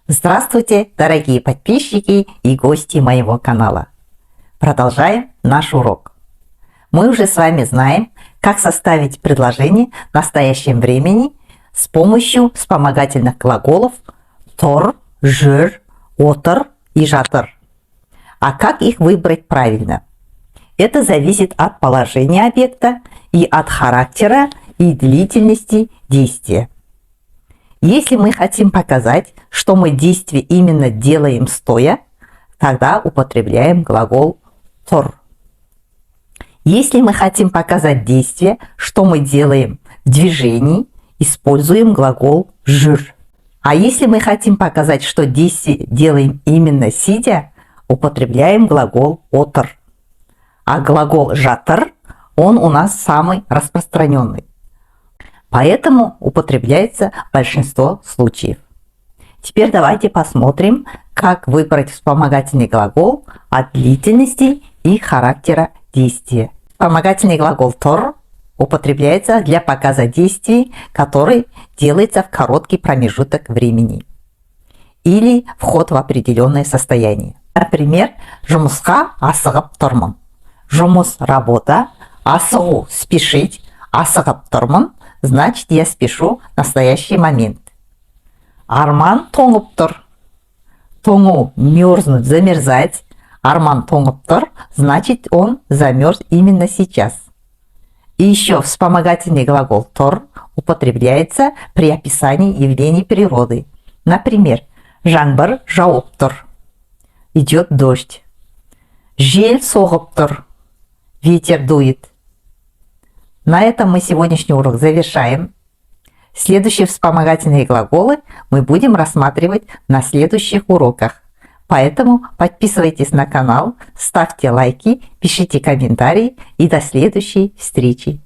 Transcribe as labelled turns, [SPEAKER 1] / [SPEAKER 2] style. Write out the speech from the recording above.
[SPEAKER 1] Здравствуйте, дорогие подписчики и гости моего канала. Продолжаем наш урок. Мы уже с вами знаем, как составить предложение в настоящем времени с помощью вспомогательных глаголов тор, жүр, отыр и жатыр. А как их выбрать правильно? Это зависит от положения объекта и от характера и длительности действия. Если мы хотим показать, что мы действие именно делаем стоя, тогда употребляем глагол тор. Если мы хотим показать действие, что мы делаем в движении, используем глагол жүр. А если мы хотим показать, что действие делаем именно сидя, употребляем глагол отыр. А глагол жатыр, он у нас самый распространенный. Поэтому употребляется большинство случаев. Теперь давайте посмотрим, как выбрать вспомогательный глагол от длительности и характера действия. Вспомогательный глагол тор употребляется для показа действий, который делается в короткий промежуток времени или вход в определенное состояние. Например, жұмысқа асығып тұрмын. Жұмыс – работа, асығу – спешить, асығып тұрмын – значит, я спешу в настоящий момент. Арман тоңып тұр. Тоңу – мерзнуть, замерзать. Арман тоңып тұр – значит, он замерз именно сейчас. И еще вспомогательный глагол тор употребляется при описании явлений природы. Например, жаңбыр жауып тұр. Идет дождь. Жел соғып тұр. Ветер дует. На этом мы сегодняшний урок завершаем. Следующие вспомогательные глаголы мы будем рассматривать на следующих уроках. Поэтому подписывайтесь на канал, ставьте лайки, пишите комментарии и до следующей встречи.